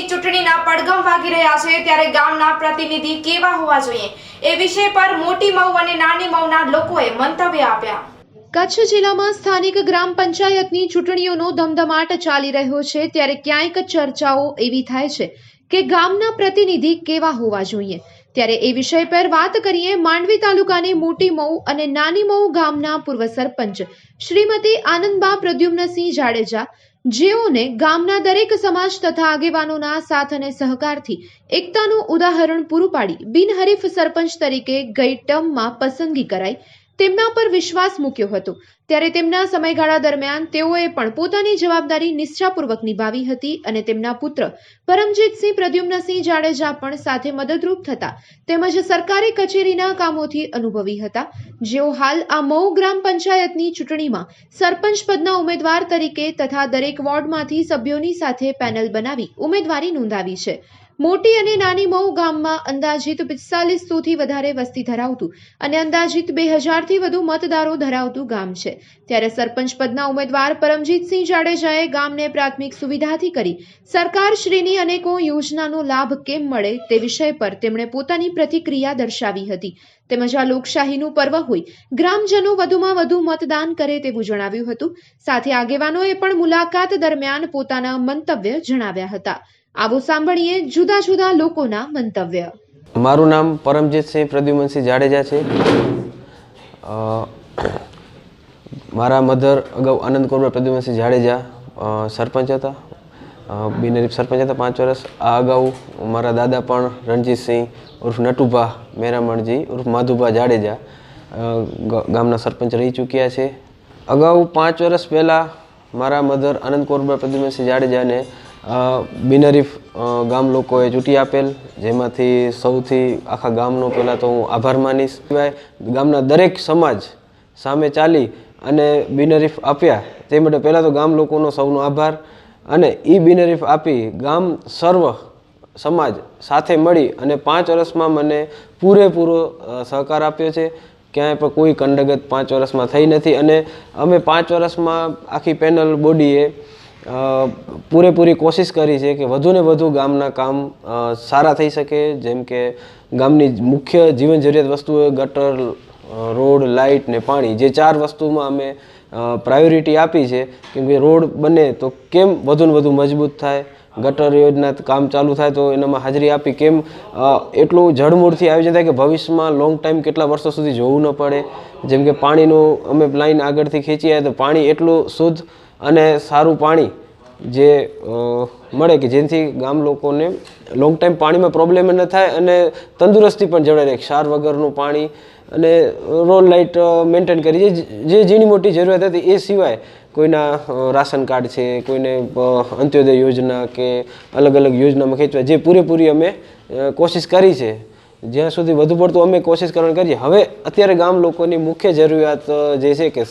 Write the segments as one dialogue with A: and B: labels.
A: પંચાયતની ચૂંટણીના પડઘમ વાગી રહ્યા છે ત્યારે ગામના પ્રતિનિધિ કેવા હોવા જોઈએ એ વિષય પર મોટી મઉ અને નાની મઉના લોકોએ મંતવ્ય આપ્યા। કચ્છ જિલ્લામાં સ્થાનિક ગ્રામ પંચાયતની ચૂંટણીઓનો ધમધમાટ ચાલી રહ્યો છે ત્યારે ક્યાંક ચર્ચાઓ એવી થાય છે કે ગામના પ્રતિનિધિ કેવા હોવા જોઈએ। ત્યારે એ વિષય પર વાત કરીએ માંડવી તાલુકાની મોટી મઉ અને નાની મઉ ગામના પૂર્વ સરપંચ શ્રીમતી આનંદબા પ્રદ્યુમ્નસિંહ જાડેજા, જેઓને ગામના દરેક સમાજ તથા આગેવાનોના સાથ અને સહકારથી એકતાનું ઉદાહરણ પૂરું પાડી બિનહરીફ સરપંચ તરીકે ગઈ ટર્મમાં પસંદગી કરાઈ તેમના પર વિશ્વાસ મૂક્યો હતો। ત્યારે તેમના સમયગાળા દરમિયાન તેઓએ પણ પોતાની જવાબદારી નિષ્ઠાપૂર્વક નિભાવી હતી અને તેમના પુત્ર પરમજીતસિંહ પ્રદ્યુમ્નસિંહ જાડેજા પણ સાથે મદદરૂપ થતા તેમજ સરકારી કચેરીના કામોથી અનુભવી હતા, જેઓ હાલ આ મઉ ગ્રામ પંચાયતની ચૂંટણીમાં સરપંચ પદના ઉમેદવાર તરીકે તથા દરેક વોર્ડમાંથી સભ્યોની સાથે પેનલ બનાવી ઉમેદવારી નોંધાવી છે। મોટી અને નાની મઉ ગામમાં અંદાજિત 4500થી વધારે વસ્તી ધરાવતું અને અંદાજિત 2000થી વધુ મતદારો ધરાવતું ગામ છે। ત્યારે સરપંચ પદના ઉમેદવાર પરમજીતસિંહ જાડેજાએ ગામને પ્રાથમિક સુવિધાથી કરી સરકારશ્રીની અનેકો યોજનાનો લાભ કેમ મળે તે વિષય પર તેમણે પોતાની પ્રતિક્રિયા દર્શાવી હતી। તેમજ આ લોકશાહીનું પર્વ હોય ગ્રામજનો વધુમાં વધુ મતદાન કરે તેવું જણાવ્યું હતું। સાથે આગેવાનોએ પણ મુલાકાત દરમિયાન પોતાના મંતવ્ય જણાવ્યા હતા। આવો સાંભળીએ જુદા જુદા લોકોના મંતવ્ય।
B: મારું નામ પરમજીતસિંહ પ્રદ્યુમ્નસિંહ જાડેજા છે। મારા મધર અગાઉ આનંદ કુમાર પ્રદ્યુમ્નસિંહ જાડેજા સરપંચ હતા, બિનહરીફ સરપંચ હતા 5 વર્ષ। આ અગાઉ મારા દાદા પણ રણજીતસિંહ ઉર્ફ નટુભા મેરામણજી ઉર્ફ માધુભા જાડેજા ગામના સરપંચ રહી ચૂક્યા છે। અગાઉ 5 વર્ષ પહેલાં મારા મધર આનંદ કુમાર પ્રદ્યુમ્નસિંહ જાડેજાને બિનહરીફ ગામ લોકોએ ચૂંટી આપેલ, જેમાંથી સૌથી આખા ગામનો પહેલાં તો હું આભાર માનીશ। સિવાય ગામના દરેક સમાજ સામે ચાલી અને બિનહરીફ આપ્યા તે માટે પહેલાં તો ગામ લોકોનો સૌનો આભાર। અને એ બિનહરીફ આપી ગામ સર્વ સમાજ સાથે મળી અને 5 વર્ષમાં મને પૂરેપૂરો સહકાર આપ્યો છે। ક્યાંય પણ કોઈ કંડગત 5 વર્ષમાં થઈ નથી અને અમે 5 વર્ષમાં આખી પેનલ બોડીએ પૂરેપૂરી કોશિશ કરી છે કે વધુ ને વધુ ગામના કામ સારા થઈ શકે। જેમ કે ગામની મુખ્ય જીવન જરૂરિયાત વસ્તુઓ ગટર, રોડ, લાઇટ ને પાણી, જે 4 વસ્તુમાં અમે પ્રાયોરિટી આપી છે। કેમ કે રોડ બને તો કેમ વધુ ને વધુ મજબૂત થાય, ગટર યોજના કામ ચાલુ થાય તો એનામાં હાજરી આપી કેમ એટલું જળમૂળથી આયોજન થાય કે ભવિષ્યમાં લોંગ ટાઈમ કેટલા વર્ષો સુધી જોવું ન પડે। જેમ કે પાણીનું અમે લાઈન આગળથી ખેંચી આવ્યા તો પાણી એટલું શુદ્ધ અને સારું પાણી જે મળે કે જેથી ગામ લોકોને લોંગ ટાઈમ પાણીમાં પ્રોબ્લેમ ન થાય અને તંદુરસ્તી પણ જળવાઈ રહે। ક્ષાર વગરનું પાણી અને રોડ લાઇટ મેન્ટેન કરી જે ઝીણી મોટી જરૂરિયાત હતી એ સિવાય કોઈના રાશન કાર્ડ છે, કોઈને અંત્યોદય યોજના કે અલગ અલગ યોજનામાં ખેંચવા જે પૂરેપૂરી અમે કોશિશ કરી છે। જ્યાં સુધી વધુ પડતું અમે કોશિશ કરવાની કરીએ। હવે અત્યારે ગામ લોકોની મુખ્ય જરૂરિયાત જે છે કે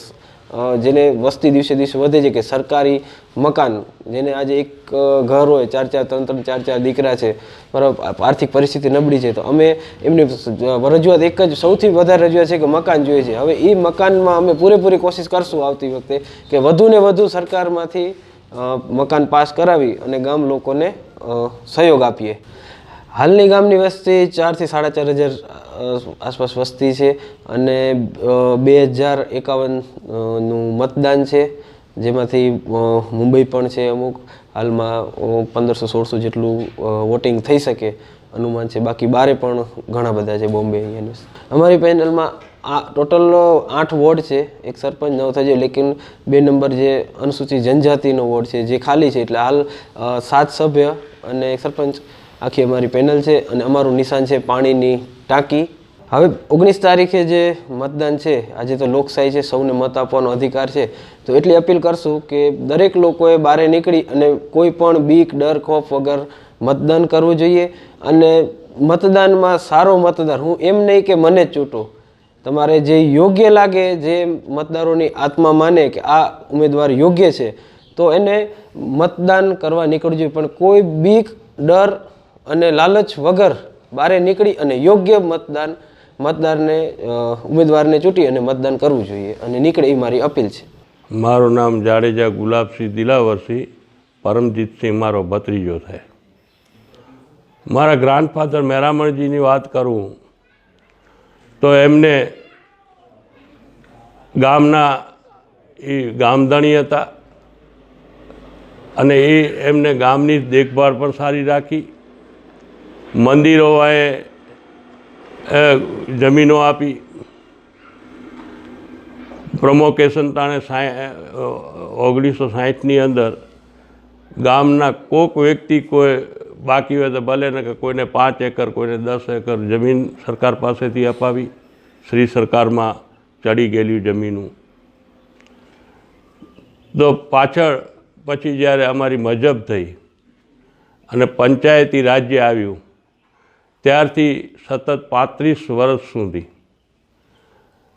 B: જેને વસ્તી દિવસે દિવસે વધે છે કે સરકારી મકાન, જેને આજે એક ઘર હોય 4-4, 3-3, 4-4 દીકરા છે, બરાબર, આર્થિક પરિસ્થિતિ નબળી છે, તો અમે એમની રજૂઆત એક જ સૌથી વધારે રજૂઆત છે કે મકાન જોઈએ છે। હવે એ મકાનમાં અમે પૂરેપૂરી કોશિશ કરશું આવતી વખતે કે વધુ ને વધુ સરકારમાંથી મકાન પાસ કરાવી અને ગામ લોકોને સહયોગ આપીએ। હાલની ગામની વસ્તી 4,000 થી 4,500 આસપાસ વસ્તી છે અને 2051નું મતદાન છે, જેમાંથી મુંબઈ પણ છે। અમુક હાલમાં 1500-1600 જેટલું વોટિંગ થઈ શકે અનુમાન છે, બાકી બારે પણ ઘણા બધા છે, બોમ્બે અહીંયા। અમારી પેનલમાં આ ટોટલ 8 વોર્ડ છે, એક સરપંચ 9 થઈ જાય, લેકિન 2 નંબર જે અનુસૂચિત જનજાતિનો વોર્ડ છે જે ખાલી છે, એટલે હાલ 7 સભ્ય અને એક સરપંચ આખી અમારી પેનલ છે અને અમારું નિશાન છે પાણીની ટાંકી। હવે 19 તારીખે જે મતદાન છે, આજે તો લોકશાહી છે, સૌને મત આપવાનો અધિકાર છે, તો એટલી અપીલ કરશું કે દરેક લોકોએ બહાર નીકળી અને કોઈ પણ બીક, ડર, ખોફ વગર મતદાન કરવું જોઈએ। અને મતદાનમાં સારો મતદાર, હું એમ નહીં કે મને જ ચૂંટો, તમારે જે યોગ્ય લાગે, જે મતદારોની આત્મા માને કે આ ઉમેદવાર યોગ્ય છે, તો એને મતદાન કરવા નીકળવું જોઈએ, પણ કોઈ બીક, ડર અને લાલચ વગર બહાર નીકળી અને યોગ્ય મતદારને ઉમેદવારને ચૂંટી અને મતદાન કરવું જોઈએ અને નીકળે એ મારી અપીલ છે।
C: મારું નામ જાડેજા ગુલાબસિંહ દિલાવરસિંહ, પરમજીતસિંહ મારો ભત્રીજો થાય। મારા ગ્રાન્ડફાધર મેરામણજીની વાત કરું તો એમને ગામના એ ગામધણી હતા અને એમને ગામની દેખભાળ પણ સારી રાખી. મંદિરોએ જમીનો આપી. પ્રમોકેશન તાણે 1960ની અંદર ગામના કોઈક વ્યક્તિ કોઈ બાકી હોય તો ભલે ને કે કોઈને 5 એકર કોઈને 10 એકર જમીન સરકાર પાસેથી અપાવી. શ્રી સરકારમાં ચડી ગયેલી જમીનું તો પાછળ પછી જ્યારે અમારી મજબ થઈ અને પંચાયતી રાજ્ય આવ્યું ત્યારથી સતત 35 વર્ષ સુધી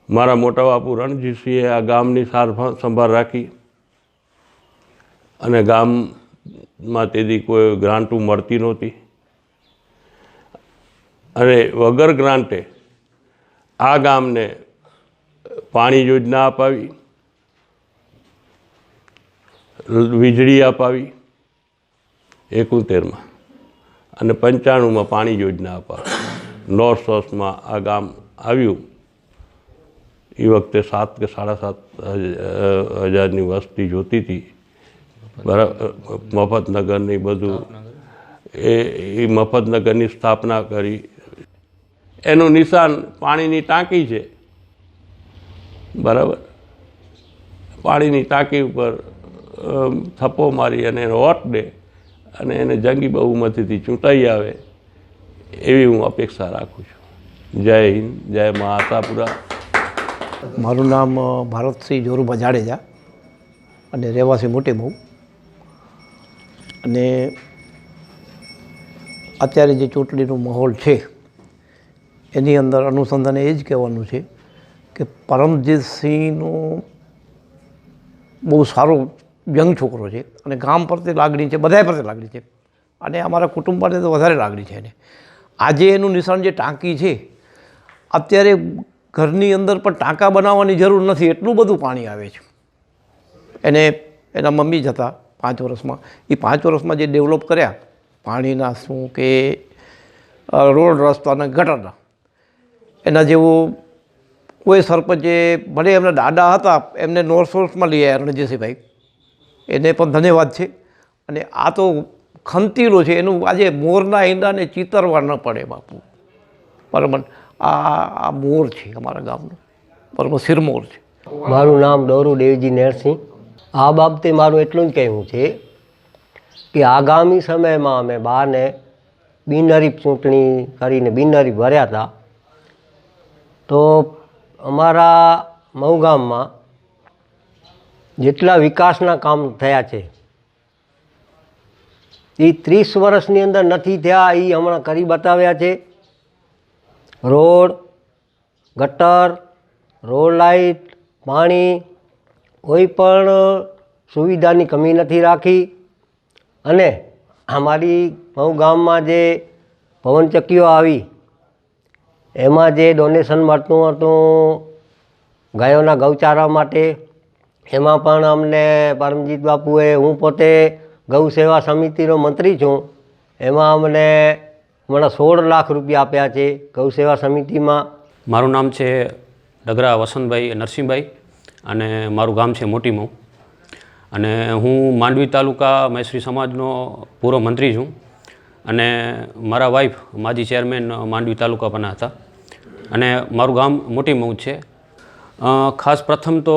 C: મારા મોટા બાપુ રણજીતસિંહે આ ગામની સાર સંભાળ રાખી અને ગામમાં તેથી કોઈ ગ્રાન્ટો મળતી નહોતી અને વગર ગ્રાન્ટે આ ગામને પાણી યોજના અપાવી, વીજળી અપાવી 71માં અને 95માં પાણી યોજના અપાવી. નોર્થ સોર્સમાં આ ગામ આવ્યું એ વખતે 7 કે 7.5 હજારની વસ્તી જોતી હતી. બરાબર. મફતનગરની બધું એ મફતનગરની સ્થાપના કરી. એનું નિશાન પાણીની ટાંકી છે. બરાબર. પાણીની ટાંકી ઉપર થપ્પો મારી અને એને વોટ દે અને એને જંગી બહુમતીથી ચૂંટાઈ આવે એવી હું અપેક્ષા રાખું છું. જય હિન્દ, જય મા આશાપુરા.
D: મારું નામ ભારતસિંહ જોરુભા જાડેજા અને રહેવાસી મોટી મહુ. અને અત્યારે જે ચૂંટણીનો માહોલ છે એની અંદર અનુસંધાને એ જ કહેવાનું છે કે પરમજીતસિંહનો બહુ સારો યંગ છોકરો છે અને ગામ પ્રત્યે લાગણી છે, બધાય પ્રત્યે લાગણી છે અને અમારા કુટુંબ માટે તો વધારે લાગણી છે એને. આજે એનું નિશાન જે ટાંકી છે, અત્યારે ઘરની અંદર પણ ટાંકા બનાવવાની જરૂર નથી, એટલું બધું પાણી આવે છે. એને એના મમ્મી જ હતા 5 વર્ષમાં, એ 5 વર્ષમાં જે ડેવલપ કર્યા પાણીના શું કે રોડ રસ્તાના ગટરના, એના જેવું કોઈ સરપંચે ભલે એમના દાદા હતા એમને નોર્થ સોર્સમાં લઈ આવ્યા રણજીતસિંહભાઈ, એને પણ ધન્યવાદ છે. અને આ તો ખંતીલો છે, એનું આજે મોરના ઈંડાને ચિતરવા ન પડે બાપુ. બરાબર. આ મોર છે અમારા ગામનો, બરાબર, સિરમોર છે.
E: મારું નામ ડોરુ દેવજી નરસિંહ. આ બાબતે મારું એટલું જ કહેવું છે કે આગામી સમયમાં અમે બહારને બિનહરીફ ચૂંટણી કરીને બિનહરીફ ભર્યા હતા તો અમારા મહુ ગામમાં જેટલા વિકાસના કામ થયા છે એ 30 વર્ષની અંદર નથી થયા, એ હમણાં કરી બતાવ્યા છે. રોડ, ગટર, રોડ લાઇટ, પાણી, કોઈ પણ સુવિધાની કમી નથી રાખી. અને અમારી મહુ ગામમાં જે પવનચક્કીઓ આવી એમાં જે ડોનેશન મળતું હતું ગાયોના ગૌચારા માટે, એમાં પણ અમને પરમજીત બાપુએ, હું પોતે ગૌ સેવા સમિતિનો મંત્રી છું, એમાં અમને હમણાં 16 લાખ રૂપિયા આપ્યા છે ગૌ સેવા સમિતિમાં.
F: મારું નામ છે ડગરા વસંતભાઈ નરસિંહભાઈ અને મારું ગામ છે મોટી મહુ અને હું માંડવી તાલુકા મૈત્રી સમાજનો પૂર્વ મંત્રી છું અને મારા વાઈફ માજી ચેરમેન માંડવી તાલુકા પણ હતા અને મારું ગામ મોટી મહુ છે. ખાસ પ્રથમ તો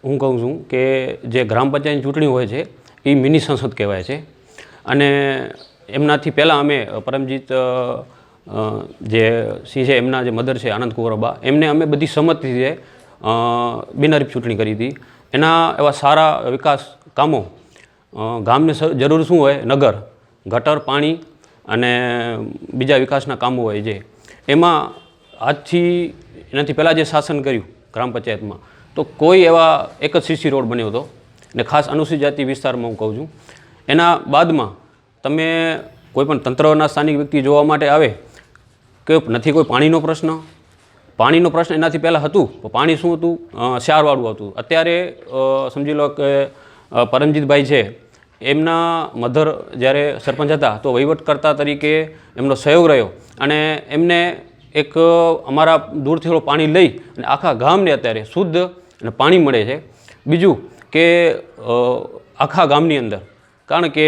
F: હું કહું છું કે જે ગ્રામ પંચાયતની ચૂંટણી હોય છે એ મિની સંસદ કહેવાય છે અને એમનાથી પહેલાં અમે પરમજીત જે સિંહ છે એમના જે મધર છે આનંદકુંવરબા, એમને અમે બધી સંમતિથી બિનહરીફ ચૂંટણી કરી હતી. એના એવા સારા વિકાસ કામો, ગામને જરૂર શું હોય, નગર, ગટર, પાણી અને બીજા વિકાસના કામો હોય જે એમાં આજથી એનાથી પહેલાં જે શાસન કર્યું ગ્રામ પંચાયતમાં તો કોઈ એવા એક જ સીસી રોડ બન્યો હતો અને ખાસ અનુસૂચિત જાતિ વિસ્તારમાં હું કહું છું. એના બાદમાં તમે કોઈ પણ તંત્રના સ્થાનિક વ્યક્તિ જોવા માટે આવે કે નથી કોઈ પાણીનો પ્રશ્ન એનાથી પહેલાં હતું. પાણી શું હતું, ક્ષારવાળું હતું. અત્યારે સમજી લો કે પરમજીતભાઈ છે એમના મધર જ્યારે સરપંચ હતા તો વહીવટકર્તા તરીકે એમનો સહયોગ રહ્યો અને એમને એક અમારા દૂરથી થોડું પાણી લઈ અને આખા ગામને અત્યારે શુદ્ધ અને પાણી મળે છે. બીજું કે આખા ગામની અંદર કારણ કે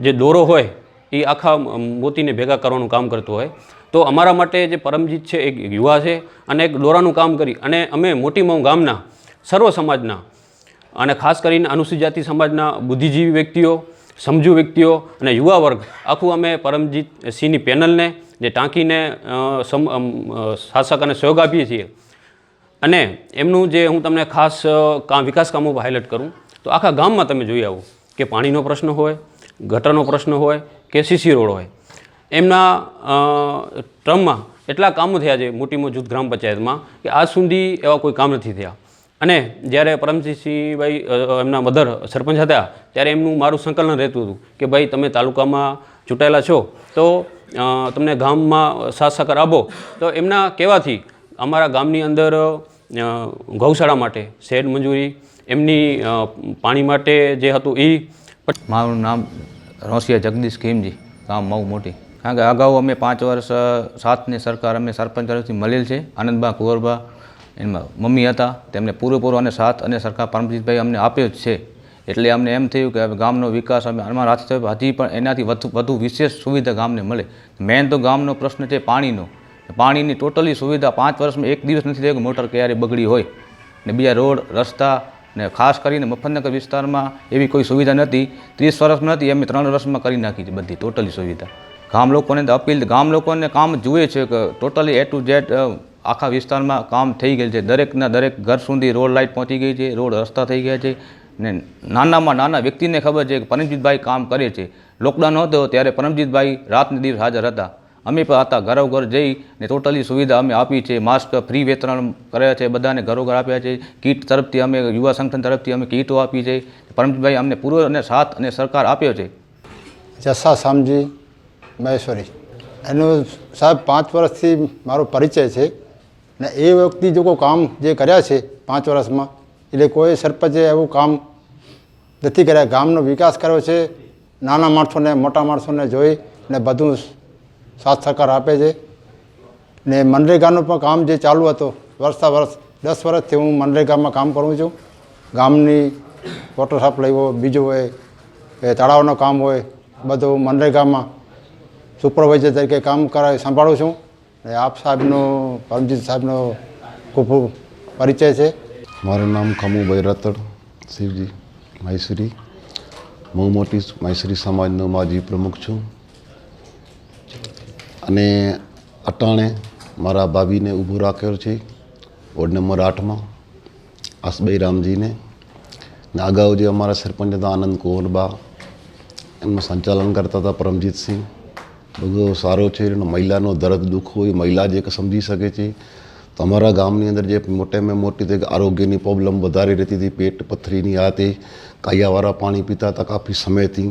F: જે દોરો હોય એ આખા મોતીને ભેગા કરવાનું કામ કરતો હોય તો અમારા માટે જે પરમજીત છે એક યુવા છે અને એક દોરાનું કામ કરી અને અમે મોટી મઉ ગામના સર્વ સમાજના અને ખાસ કરીને અનુસૂચિત જાતિ સમાજના બુદ્ધિજીવી વ્યક્તિઓ, સમજુ વ્યક્તિઓ અને યુવા વર્ગ આખું અમે પરમજીત સિંહની પેનલને જે ટાંકીને શાસક અને સહયોગ આપીએ છીએ. અને એમનું જે હું તમને ખાસ વિકાસ કામો હાઇલાઇટ કરું તો આખા ગામમાં તમે જોઈ આવો કે પાણીનો પ્રશ્ન હોય, ગટરનો પ્રશ્ન હોય કે સીસી રોડ હોય, એમના ટર્મમાં એટલા કામો થયા છે મોટી જૂથ ગ્રામ પંચાયતમાં કે આજ સુધી એવા કોઈ કામ નથી થયા. અને જ્યારે પરમજીતસિંહભાઈ એમના મધર સરપંચ હતા ત્યારે એમનું મારું સંકલન રહેતું હતું કે ભાઈ તમે તાલુકામાં ચૂંટાયેલા છો તો તમને ગામમાં સાથ સહકાર આપો. તો એમના કહેવાથી અમારા ગામની અંદર ગૌશાળા માટે શેડ મંજૂરી, એમની પાણી માટે જે હતું એ.
G: મારું નામ રોસિયા જગદીશ ખીમજી, ગામ મઉ મોટી. કારણ કે અગાઉ અમે 5 વર્ષ સાથની સરકાર અમે સરપંચ તરફથી મળેલ છે. આનંદબા કુંવરબા એમાં મમ્મી હતા, તેમને પૂરેપૂરો અને સાથ અને સરકાર પરમજીતભાઈ અમને આપ્યો જ છે. એટલે અમને એમ થયું કે હવે ગામનો વિકાસ અમે અમારા હાથથી હજી પણ એનાથી વધુ વિશેષ સુવિધા ગામને મળે. મેન તો ગામનો પ્રશ્ન છે પાણીનો. પાણીની ટોટલી સુવિધા 5 વર્ષમાં એક દિવસ નથી થયો કે મોટર ક્યારે બગડી હોય. ને બીજા રોડ રસ્તા ને ખાસ કરીને મફતનગર વિસ્તારમાં એવી કોઈ સુવિધા નથી. 30 વર્ષમાં નથી, અમે 3 વર્ષમાં કરી નાખી છે બધી ટોટલી સુવિધા. ગામ લોકોને તો અપીલ, ગામ લોકોને કામ જુએ છે કે ટોટલી A to Z આખા વિસ્તારમાં કામ થઈ ગયેલ છે. દરેકના દરેક ઘર સુધી રોડ લાઇટ પહોંચી ગઈ છે, રોડ રસ્તા થઈ ગયા છે. ને નાનામાં નાના વ્યક્તિને ખબર છે કે પરમજીતભાઈ કામ કરે છે. લોકડાઉન હતો ત્યારે પરમજીતભાઈ રાતને દિવસ હાજર હતા. અમે પણ હતા, ઘરો ઘર જઈ ને ટોટલી સુવિધા અમે આપી છે. માસ્ક ફ્રી વિતરણ કર્યા છે, બધાને ઘરો ઘર આપ્યા છે. કીટ તરફથી અમે યુવા સંગઠન તરફથી અમે કીટો આપી છે. પરમજીતભાઈ અમને પૂરો અને સાથ અને સરકાર આપ્યો છે.
H: જસા શામજી મહેશ્વરી, એનું સાહેબ 5 વર્ષથી મારો પરિચય છે ને એ વખતે જો કોઈ કામ જે કર્યા છે 5 વર્ષમાં એટલે કોઈ સરપંચે એવું કામ નથી કર્યા. ગામનો વિકાસ કર્યો છે, નાના માણસોને મોટા માણસોને જોઈ ને બધું સાથ સહકાર આપે છે. ને મનરેગાનું પણ કામ જે ચાલુ હતું વર્ષા વર્ષ 10 વર્ષથી હું મનરેગામાં કામ કરું છું. ગામની વોટર સપ્લાય હોય, બીજું હોય કે તળાવનું કામ હોય, બધું મનરેગામાં સુપરવાઇઝર તરીકે કામ કરાવી સંભાળું છું. ને આપ સાહેબનો, પરમજીત સાહેબનો ખૂબ પરિચય છે.
I: મારું નામ ખમુભાઈ રતડ શિવજી મહેશ્વરી, મઉ મોટી મહેશ્વરી સમાજનો માજી પ્રમુખ છું. અને અટાણે મારા ભાભીને ઊભું રાખ્યો છે વોર્ડ નંબર 8માં આસબાઈ રામજીને. ને અગાઉ જે અમારા સરપંચ હતા આનંદ કુંવરબા, એમનું સંચાલન કરતા હતા પરમજીતસિંહ. બધો સારો છે. મહિલાનો દર્દ દુઃખ હોય મહિલા જે સમજી શકે છે. તો અમારા ગામની અંદર જે મોટેમાં મોટી તે આરોગ્યની પ્રોબ્લેમ વધારે રહેતી હતી, પેટ પથરીની આ તે, કાયાવાળા પાણી પીતા હતા કાફી સમયથી,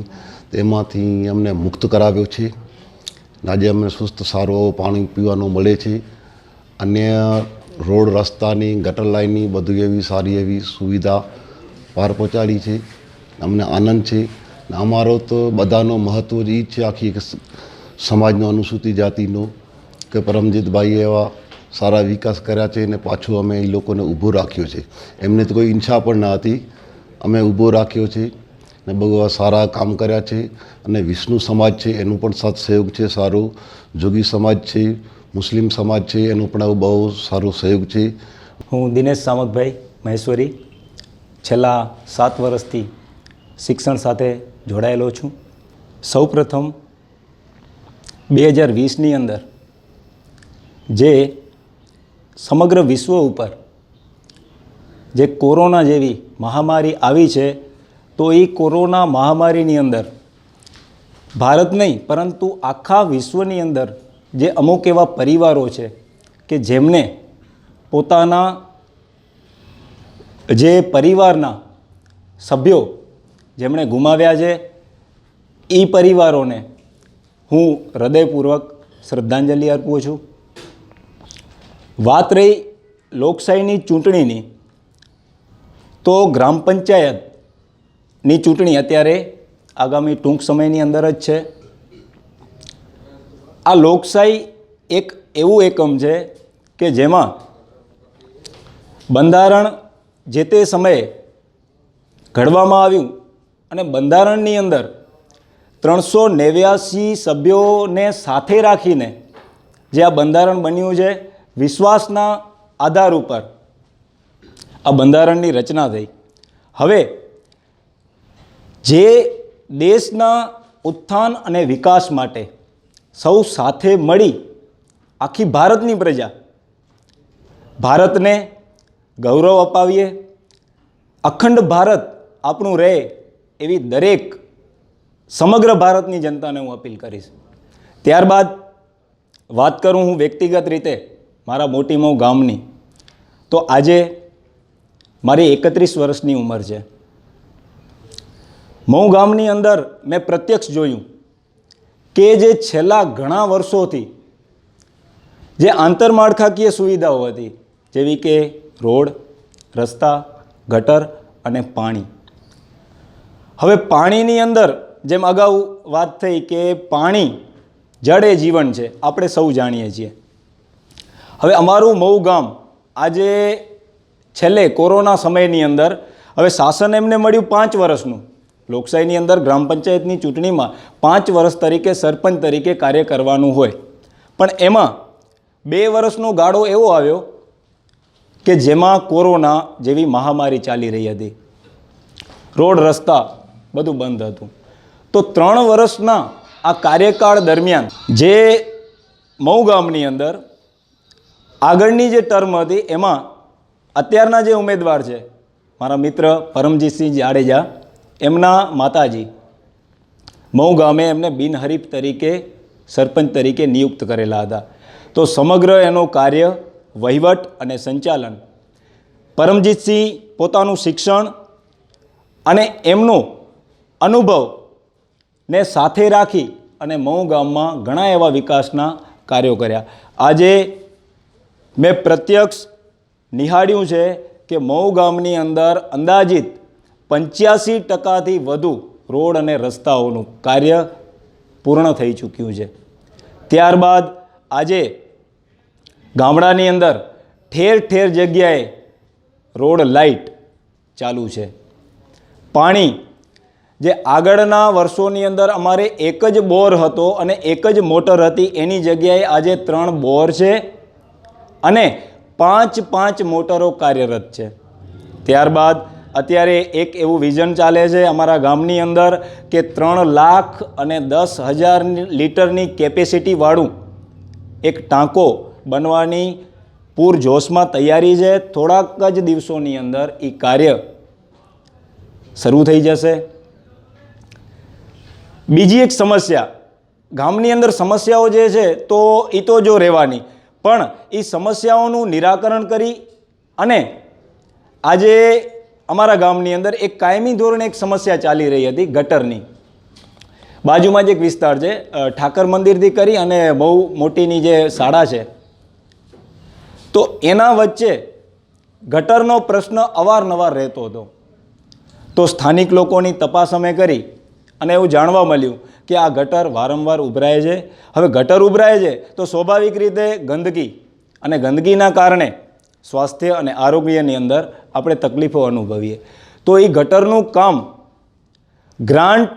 I: તેમાંથી અમને મુક્ત કરાવ્યો છે. આજે અમને સુસ્ત સારો પાણી પીવાનું મળે છે. અન્ય રોડ રસ્તાની, ગટર લાઇનની બધું એવી સારી એવી સુવિધા પાર પહોંચાડી છે. અમને આનંદ છે. અમારો તો બધાનો મહત્ત્વ જ એ જ છે આખી સમાજનો, અનુસૂચિત જાતિનો, કે પરમજીતભાઈએ એવા સારા વિકાસ કર્યા છે. અને પાછું અમે એ લોકોને ઊભો રાખ્યો છે. એમને તો કોઈ ઈચ્છા પણ ના હતી, અમે ઊભો રાખ્યો છે ને બહુ સારા કામ કર્યા છે. અને વિષ્ણુ સમાજ છે એનું પણ સાથ સહયોગ છે સારું, જોગી સમાજ છે, મુસ્લિમ સમાજ છે એનું પણ બહુ સારો સહયોગ છે.
J: હું દિનેશ સામતભાઈ મહેશ્વરી, છેલ્લા 7 વર્ષથી શિક્ષણ સાથે જોડાયેલો છું. સૌપ્રથમ 2020ની અંદર જે સમગ્ર વિશ્વ ઉપર જે કોરોના જેવી મહામારી આવી છે, તો એ કોરોના મહામારીની અંદર ભારત નહીં પરંતુ આખા વિશ્વની અંદર જે અમુક એવા પરિવારો છે કે જેમને પોતાના જે પરિવારના સભ્યો જેમણે ગુમાવ્યા છે, એ પરિવારોને હું હૃદયપૂર્વક શ્રદ્ધાંજલિ અર્પું છું. વાત રહી લોકશાહીની ચૂંટણીની, તો ગ્રામ પંચાયત ની ચૂંટણી અત્યારે આગામી ટૂંક સમયની અંદર જ છે. આ લોકશાહી એક એવું એકમ છે કે જેમાં બંધારણ જે તે સમયે ઘડવામાં આવ્યું અને બંધારણની અંદર 389 સભ્યોને સાથે રાખીને જે આ બંધારણ બન્યું છે, વિશ્વાસના આધાર ઉપર આ બંધારણની રચના થઈ. હવે જે દેશના ઉત્થાન અને વિકાસ માટે સૌ સાથે મળી આખી ભારતની પ્રજા ભારતને ગૌરવ અપાવીએ, અખંડ ભારત આપણું રહે એવી દરેક સમગ્ર ભારતની જનતાને હું અપીલ કરીશ. ત્યારબાદ વાત કરું હું વ્યક્તિગત રીતે મારા મોટી મઉ ગામની, તો આજે મારી 31 વર્ષની ઉંમર છે. મઉ ગામની અંદર મેં પ્રત્યક્ષ જોયું કે જે છેલ્લા ઘણા વર્ષોથી જે આંતરમાળખાકીય સુવિધાઓ હતી, જેવી કે રોડ, રસ્તા, ગટર અને પાણી. હવે પાણીની અંદર જેમ અગાઉ વાત થઈ કે પાણી જળ એ જીવન છે, આપણે સૌ જાણીએ છીએ. હવે અમારું મઉ ગામ આજે છેલ્લે કોરોના સમયની અંદર હવે શાસન એમને મળ્યું 5 વર્ષનું. લોકશાહીની અંદર ગ્રામ પંચાયતની ચૂંટણીમાં 5 વર્ષ તરીકે સરપંચ તરીકે કાર્ય કરવાનું હોય, પણ એમાં 2 વર્ષનો ગાળો એવો આવ્યો કે જેમાં કોરોના જેવી મહામારી ચાલી રહી હતી. રોડ, રસ્તા બધું બંધ હતું. તો 3 વર્ષના આ કાર્યકાળ દરમિયાન જે મઉ ગામની અંદર આગળની જે ટર્મ હતી એમાં અત્યારના જે ઉમેદવાર છે મારા મિત્ર પરમજીતસિંહ જાડેજા, એમના માતાજી મઉ ગામે એમને બિનહરીફ તરીકે સરપંચ તરીકે નિયુક્ત કરેલા હતા. તો સમગ્ર એનું કાર્ય, વહીવટ અને સંચાલન પરમજીતસિંહ પોતાનું શિક્ષણ અને એમનો અનુભવ ને સાથે રાખી અને મઉ ગામમાં ઘણા એવા વિકાસના કાર્યો કર્યા. આજે મેં પ્રત્યક્ષ નિહાળ્યું છે કે મઉ ગામની અંદર અંદાજિત 85% વધુ રોડ અને રસ્તાઓનું કાર્ય પૂર્ણ થઈ ચૂક્યું છે. ત્યારબાદ આજે ગામડાની અંદર ઠેર ઠેર જગ્યાએ રોડ લાઇટ ચાલુ છે. પાણી જે આગળના વર્ષોની અંદર અમારે એક જ બોર હતો અને એક જ મોટર હતી, એની જગ્યાએ આજે 3 બોર છે અને 5 મોટરો કાર્યરત છે. ત્યારબાદ અત્યારે એક એવું વિઝન ચાલે છે અમારા ગામની અંદર કે 3,10,000 લીટરની કેપેસિટીવાળું એક ટાંકો બનવાની પૂરજોશમાં તૈયારી છે. થોડાક જ દિવસોની અંદર એ કાર્ય શરૂ થઈ જશે. બીજી એક સમસ્યા, ગામની અંદર સમસ્યાઓ જે છે તો એ તો જો રહેવાની, પણ એ સમસ્યાઓનું નિરાકરણ કરી અને આજે અમારા ગામની અંદર એક કાયમી ધોરણે એક સમસ્યા ચાલી રહી હતી ગટરની. બાજુમાં જ એક વિસ્તાર છે, ઠાકર મંદિરથી કરી અને બહુ મોટીની જે શાળા છે, તો એના વચ્ચે ગટરનો પ્રશ્ન અવારનવાર રહેતો હતો. તો સ્થાનિક લોકોની તપાસ અમે કરી અને એવું જાણવા મળ્યું કે આ ગટર વારંવાર ઉભરાય છે. હવે ગટર ઉભરાય છે તો સ્વાભાવિક રીતે ગંદકી, અને ગંદકીના કારણે સ્વાસ્થ્ય અને આરોગ્યની અંદર આપણે તકલીફો અનુભવીએ. તો એ ગટરનું કામ ગ્રાન્ટ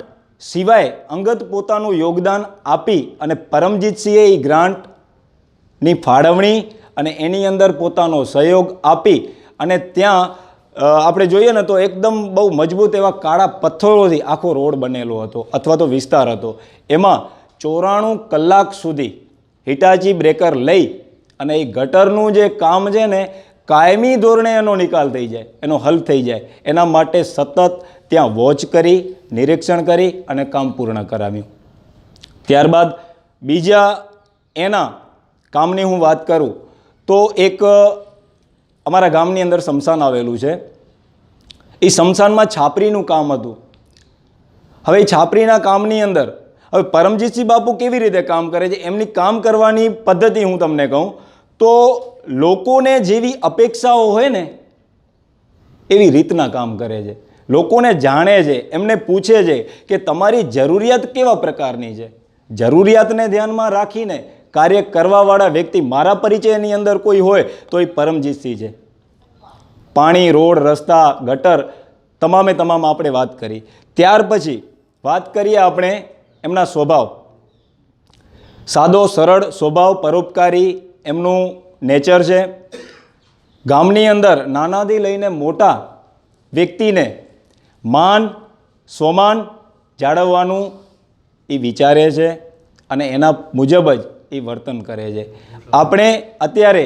J: સિવાય અંગત પોતાનું યોગદાન આપી અને પરમજીતસિંહે એ ગ્રાન્ટની ફાળવણી અને એની અંદર પોતાનો સહયોગ આપી અને ત્યાં આપણે જોઈએ ને તો એકદમ બહુ મજબૂત એવા કાળા પથ્થરોથી આખો રોડ બનેલો હતો અથવા તો વિસ્તાર હતો. એમાં 94 કલાક સુધી હિટાચી બ્રેકર લઈ અને એ ગટરનું જે કામ છે ને કાયમી ધોરણે એનો નિકાલ થઈ જાય, એનો હલ થઈ જાય, એના માટે સતત ત્યાં વોચ કરી, નિરીક્ષણ કરી અને કામ પૂર્ણ કરાવ્યું. ત્યારબાદ બીજા એના કામની હું વાત કરું તો એક અમારા ગામની અંદર સ્મશાન આવેલું છે. એ સ્મશાનમાં છાપરીનું કામ હતું. હવે એ છાપરીના કામની અંદર હવે પરમજીતસિંહ બાપુ કેવી રીતે કામ કરે છે, એમની કામ કરવાની પદ્ધતિ હું તમને કહું તો લોકોને જેવી અપેક્ષાઓ હોય ને એવી રીતના કામ કરે છે. લોકોને જાણે છે, એમને પૂછે છે કે તમારી જરૂરિયાત કેવા પ્રકારની છે. જરૂરિયાતને ધ્યાનમાં રાખીને કાર્ય કરવાવાળા વ્યક્તિ મારા પરિચયની અંદર કોઈ હોય તો એ પરમજીતસિંહ છે. પાણી, રોડ, રસ્તા, ગટર તમામે તમામ આપણે વાત કરી. ત્યાર પછી વાત કરીએ આપણે એમના સ્વભાવ. સાદો સરળ સ્વભાવ, પરોપકારી એમનું નેચર છે. ગામની અંદર નાનાથી લઈને મોટા વ્યક્તિને માન સ્વમાન જાળવવાનું એ વિચારે છે અને એના મુજબ જ એ વર્તન કરે છે. આપણે અત્યારે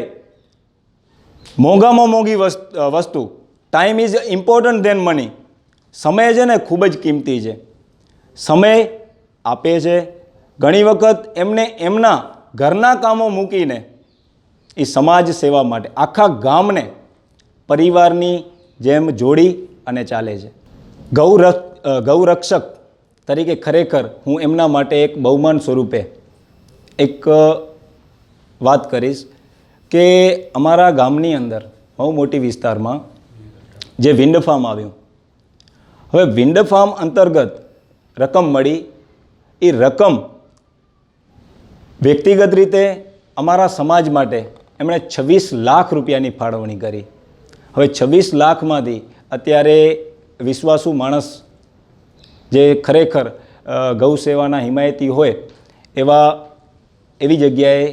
J: મોંઘામાં મોંઘી વસ્તુ, time is important then money. સમય છે ને ખૂબ જ કિંમતી છે. સમય આપે છે. ઘણી વખત એમને એમના ઘરના કામો મૂકીને એ સમાજ સેવા માટે આખા ગામને પરિવારની જેમ જોડી અને ચાલે છે. ગૌરક્ષક તરીકે ખરેખર હું એમના માટે એક બહુમાન સ્વરૂપે એક વાત કરીશ કે અમારા ગામની અંદર બહુ મોટી વિસ્તારમાં જે વિન્ડ ફાર્મ આવ્યું. હવે વિન્ડ ફાર્મ અંતર્ગત રકમ મળી. એ રકમ વ્યક્તિગત રીતે અમારા સમાજ માટે એમણે 26 લાખ રૂપિયાની ફાળવણી કરી. હવે 26 લાખમાંથી અત્યારે વિશ્વાસુ માણસ જે ખરેખર ગૌ સેવાના હિમાયતી હોય એવી જગ્યાએ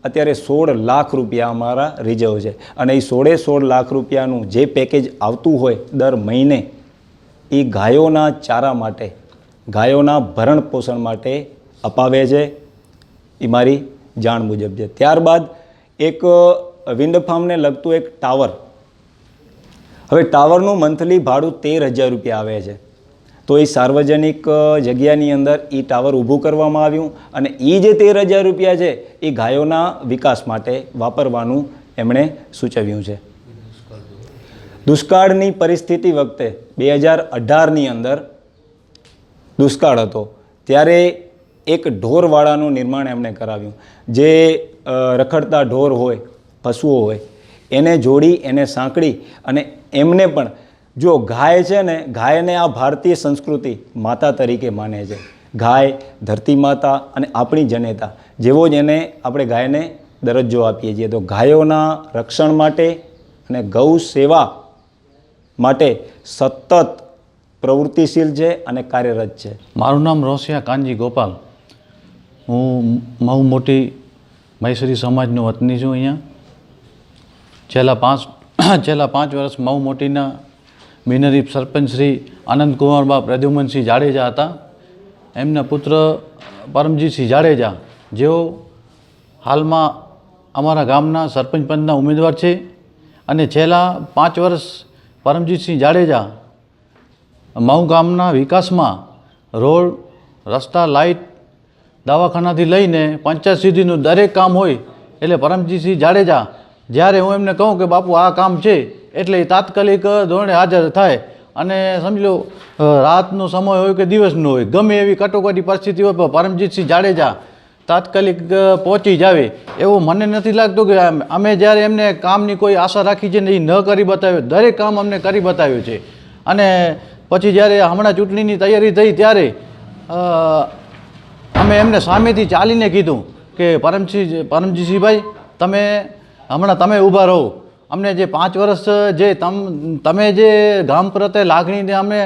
J: અત્યારે 16 લાખ રૂપિયા અમારા રિઝર્વ છે. અને એ 16 લાખ રૂપિયાનું જે પેકેજ આવતું હોય દર મહિને એ ગાયોના ચારા માટે, ગાયોના ભરણ પોષણ માટે અપાવે છે. એ મારી જાણ મુજબ છે. ત્યારબાદ એક વિન્ડ ફાર્મને લગતું એક ટાવર. હવે ટાવરનું મંથલી ભાડું 13,000 રૂપિયા આવે છે. તો એ સાર્વજનિક જગ્યાની અંદર એ ટાવર ઊભું કરવામાં આવ્યું અને એ જે 13,000 રૂપિયા છે એ ગાયોના વિકાસ માટે વાપરવાનું એમણે સૂચવ્યું છે. દુષ્કાળની પરિસ્થિતિ વખતે 2018ની અંદર દુષ્કાળ હતો ત્યારે એક ઢોરવાડાનું નિર્માણ એમણે કરાવ્યું. જે રખડતા ઢોર હોય, પશુઓ હોય, એને જોડી, એને સાંકળી અને એમને પણ જો ગાય છે ને, ગાયને આ ભારતીય સંસ્કૃતિ માતા તરીકે માને છે. ગાય ધરતી માતા અને આપણી જનેતા જેવો જ એને આપણે ગાયને દરજ્જો આપીએ છીએ. તો ગાયોના રક્ષણ માટે અને ગૌ સેવા માટે સતત પ્રવૃત્તિશીલ છે અને કાર્યરત છે.
K: મારું નામ રોસિયા કાનજી ગોપાલ. હું મહુ મોટી મહેશ્વરી સમાજનો વતની છું. અહીંયા છેલ્લા પાંચ વર્ષ મહુ મોટીના બિનહરીફ સરપંચ શ્રી આનંદકુમારબા પ્રદ્યુમનસિંહ જાડેજા હતા. એમના પુત્ર પરમજીતસિંહ જાડેજા જેઓ હાલમાં અમારા ગામના સરપંચ પદના ઉમેદવાર છે અને છેલ્લા 5 વર્ષ પરમજીતસિંહ જાડેજા મહુ ગામના વિકાસમાં રોડ, રસ્તા, લાઇટ, દવાખાનાથી લઈને પંચાયત સુધીનું દરેક કામ હોય એટલે પરમજીતસિંહ જાડેજા જ્યારે હું એમને કહું કે બાપુ આ કામ છે એટલે એ તાત્કાલિક ધોરણે હાજર થાય અને સમજી લો રાતનો સમય હોય કે દિવસનો હોય, ગમે એવી કટોકટી પરિસ્થિતિ હોય પણ પરમજીતસિંહ જાડેજા તાત્કાલિક પહોંચી જાવે. એવું મને નથી લાગતું કે અમે જ્યારે એમને કામની કોઈ આશા રાખી છે ને એ ન કરી બતાવ્યું. દરેક કામ અમને કરી બતાવ્યું છે. અને પછી જ્યારે હમણાં ચૂંટણીની તૈયારી થઈ ત્યારે અમે એમને સામેથી ચાલીને કીધું કે પરમજીતસિંહભાઈ તમે ઊભા રહો. અમને જે 5 વર્ષ જે તમે જે ગામ પ્રત્યે લાગણીને અમે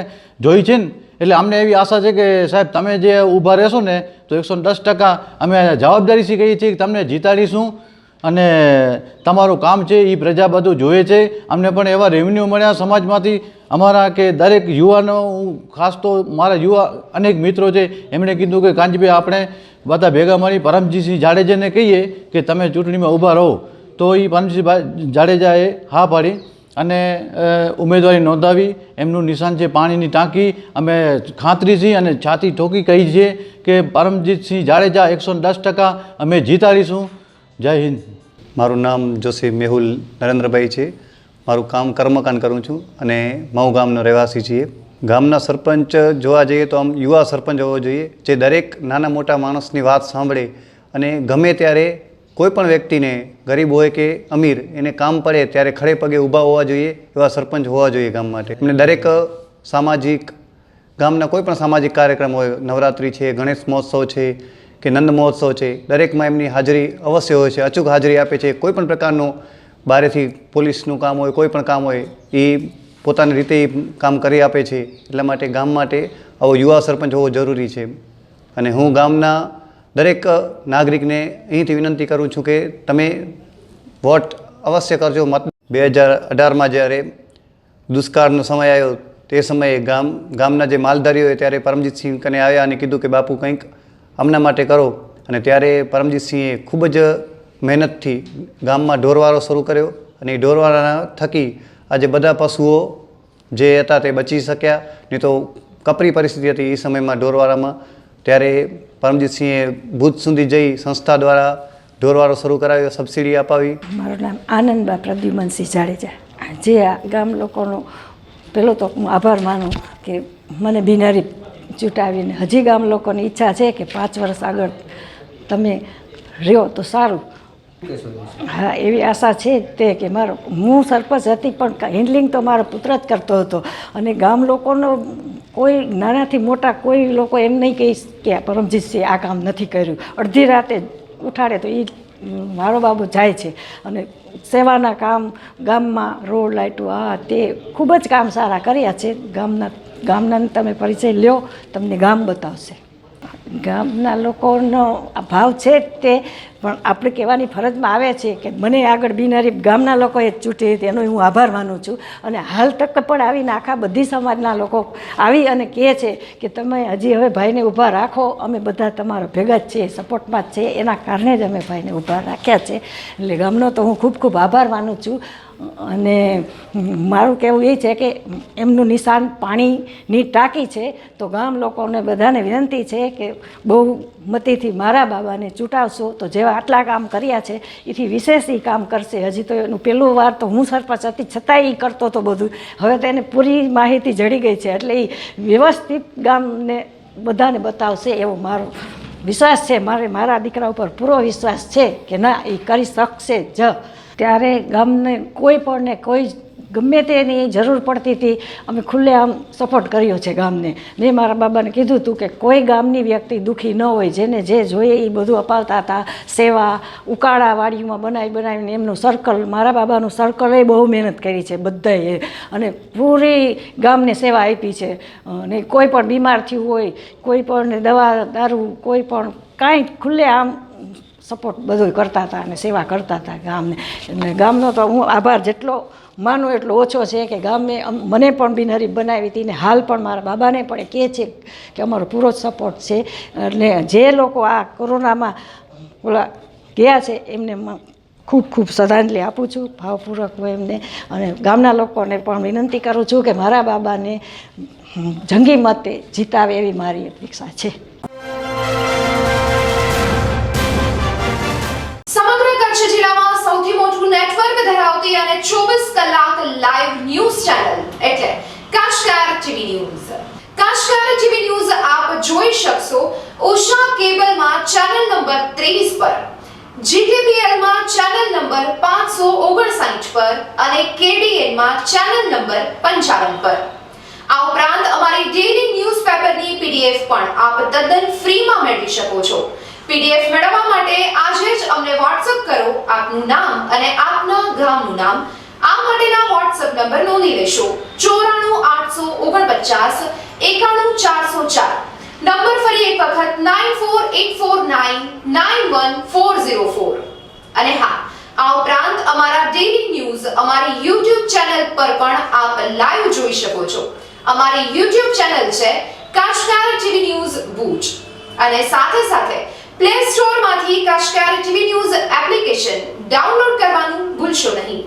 K: જોઈ છે ને એટલે અમને એવી આશા છે કે સાહેબ તમે જે ઊભા રહેશો ને તો 110% અમે જવાબદારીથી કહીએ છીએ કે તમને જીતાડીશું અને તમારું કામ છે એ પ્રજા બધું જોઈએ છે. અમને પણ એવા રેવન્યુ મળ્યા સમાજમાંથી અમારા કે દરેક યુવાનો, ખાસ તો મારા યુવા અનેક મિત્રો છે એમણે કીધું કે કાંજીભાઈ આપણે બધા ભેગા મળી પરમજીતસિંહ જાડેજાને કહીએ કે તમે ચૂંટણીમાં ઊભા રહો. તો એ પરમજીતસિંહ જાડેજાએ હા પાડી અને ઉમેદવારી નોંધાવી. એમનું નિશાન છે પાણીની ટાંકી. અમે ખાતરી છીએ અને છાતી ઠોકી કહી છીએ કે પરમજીતસિંહ જાડેજા 110% અમે જીતાડીશું. જય હિન્દ.
L: મારું નામ જોશી મેહુલ નરેન્દ્રભાઈ છે. મારું કામ કર્મકાંડ કરું છું અને મહુ ગામનો રહેવાસી છીએ. ગામના સરપંચ જોવા જઈએ તો આમ યુવા સરપંચ હોવો જોઈએ જે દરેક નાના મોટા માણસની વાત સાંભળે અને ગમે ત્યારે કોઈ પણ વ્યક્તિને, ગરીબ હોય કે અમીર, એને કામ પડે ત્યારે ખડે પગે ઊભા હોવા જોઈએ એવા સરપંચ હોવા જોઈએ ગામ માટે. એમને દરેક સામાજિક ગામના કોઈ પણ સામાજિક કાર્યક્રમ હોય, નવરાત્રિ છે, ગણેશ મહોત્સવ છે કે નંદ મહોત્સવ છે, દરેકમાં એમની હાજરી અવશ્ય હોય છે, અચૂક હાજરી આપે છે. કોઈ પણ પ્રકારનું બહારેથી પોલીસનું કામ હોય, કોઈ પણ કામ હોય, એ પોતાની રીતે કામ કરી આપે છે. એટલા માટે ગામ માટે આવો યુવા સરપંચ હોવો જરૂરી છે. અને હું ગામના દરેક નાગરિકને અહીંથી વિનંતી કરું છું કે તમે વોટ અવશ્ય કરજો. 2018માં જ્યારે દુષ્કાળનો સમય આવ્યો તે સમયે ગામના જે માલધારીઓ હોય ત્યારે પરમજીતસિંહ કને આવ્યા અને કીધું કે બાપુ કંઈક આમના માટે કરો. અને ત્યારે પરમજીતસિંહે ખૂબ જ મહેનતથી ગામમાં ઢોરવારો શરૂ કર્યો અને એ ઢોરવારાના થકી આજે બધા પશુઓ જે હતા તે બચી શક્યા. નહીં તો કપરી પરિસ્થિતિ હતી એ સમયમાં ઢોરવારામાં. ત્યારે પરમજીતસિંહે ભુજ સુધી જઈ સંસ્થા દ્વારા ઢોરવારો શરૂ કરાવ્યો, સબસિડી અપાવી.
M: મારું નામ આનંદબા પ્રદ્યુમનસિંહ જાડેજા. જે આ ગામ લોકોનો પહેલો તો હું આભાર માનું કે મને બિનહરીફ ચૂંટાવીને હજી ગામ લોકોની ઈચ્છા છે કે 5 વર્ષ આગળ તમે રહ્યો તો સારું. હા, એવી આશા છે તે કે હું સરપંચ હતી પણ હેન્ડલિંગ તો મારો પુત્ર જ કરતો હતો. અને ગામ લોકોનો કોઈ નાનાથી મોટા કોઈ લોકો એમ નહીં કહીશ કે પરમજીતસિંહ આ કામ નથી કર્યું. અડધી રાતે ઉઠાડે તો એ મારો બાબુ જાય છે. અને સેવાના કામ ગામમાં રોડ લાઇટો આ તે ખૂબ જ કામ સારા કર્યા છે. ગામના તમે પરિચય લ્યો, તમને ગામ બતાવશે. ગામના લોકોનો ભાવ છે જ તે, પણ આપણે કહેવાની ફરજમાં આવે છે કે મને આગળ બિનહરીફ ગામના લોકોએ જ ચૂંટી હતી, એનો હું આભાર માનું છું. અને હાલ તક પણ આવીને આખા બધી સમાજના લોકો આવી અને કહે છે કે તમે હજી હવે ભાઈને ઊભા રાખો, અમે બધા તમારા ભેગા જ છીએ, સપોર્ટમાં જ છે. એના કારણે જ અમે ભાઈને ઊભા રાખ્યા છે. એટલે ગામનો તો હું ખૂબ ખૂબ આભાર માનું છું. અને મારું કહેવું એ છે કે એમનું નિશાન પાણીની ટાંકી છે. તો ગામ લોકોને બધાને વિનંતી છે કે બહુમતીથી મારા બાબાને ચૂંટાવશો તો જેવા આટલા કામ કર્યા છે એથી વિશેષ એ કામ કરશે. હજી તો એનું પહેલું વાર તો હું સરપંચ હતી છતાંય એ કરતો હતો બધું. હવે તો એને પૂરી માહિતી જડી ગઈ છે એટલે એ વ્યવસ્થિત ગામને બધાને બતાવશે એવો મારો વિશ્વાસ છે. મારા દીકરા ઉપર પૂરો વિશ્વાસ છે કે ના, એ કરી શકશે જ. ત્યારે ગામને કોઈ પણને કોઈ ગમે તેની જરૂર પડતી હતી અમે ખુલ્લેઆમ સપોર્ટ કર્યો છે ગામને. મેં મારા બાબાને કીધું હતું કે કોઈ ગામની વ્યક્તિ દુઃખી ન હોય, જેને જે જોઈએ એ બધું અપાવતા હતા. સેવા ઉકાળા વાડીમાં બનાવીને એમનું સર્કલ, મારા બાબાનું સર્કલ એ બહુ મહેનત કરી છે બધાએ. અને પૂરી ગામને સેવા આપી છે. અને કોઈ પણ બીમાર થયું હોય, કોઈ પણ દવા દારૂ કોઈ પણ કાંઈ ખુલ્લેઆમ સપોર્ટ બધું કરતા હતા અને સેવા કરતા હતા ગામને. અને ગામનો તો હું આભાર જેટલો માનું એટલો ઓછો છે કે ગામે મને પણ બિનહરીફ બનાવી હતી ને હાલ પણ મારા બાબાને પણ કહે છે કે અમારો પૂરો સપોર્ટ છે. એટલે જે લોકો આ કોરોનામાં ઓલા ગયા છે એમને ખૂબ ખૂબ શ્રદ્ધાંજલિ આપું છું ભાવપૂર્વક એમને. અને ગામના લોકોને પણ વિનંતી કરું છું કે મારા બાબાને જંગી મતે જીતાવે એવી મારી અપેક્ષા છે.
A: સમગ્ર કચ્છ જિલ્લામાં સૌથી મોટું નેટવર્ક ધરાવતી અને 24 કલાક લાઈવ ન્યૂઝ ચેનલ એટલે કાશકાર ટીવી ન્યૂઝ. કાશકાર ટીવી ન્યૂઝ આપ જોઈ શકશો ઉષા કેબલમાં ચેનલ નંબર 23 પર, જીટીપીએલ માં ચેનલ નંબર 559 પર અને કેડીએન માં ચેનલ નંબર 55 પર. આ ઉપરાંત અમારી ડેઈલી ન્યૂઝપેપરની પીડીએફ પણ આપ તદ્દન ફ્રીમાં મેળવી શકો છો. પીડીએફ મેળવવા માટે આજે જ અમને WhatsApp કરો આપનું નામ અને આપના ગામનું નામ. આ માટેના WhatsApp નંબર નોંધી લેશો 94 849 91 404. નંબર ફરી એક વખત 9484991404. અને હા, આ ઉપરાંત અમારા ડેઈલી ન્યૂઝ અમારી YouTube ચેનલ પર પણ આપ લાઈવ જોઈ શકો છો. અમારી YouTube ચેનલ છે કાશકાર ટીવી ન્યૂઝ ભુજ. અને સાથે સાથે પ્લે સ્ટોરમાંથી કાશકાર ટીવી ન્યૂઝ એપ્લિકેશન ડાઉનલોડ કરવાનું ભૂલશો નહીં.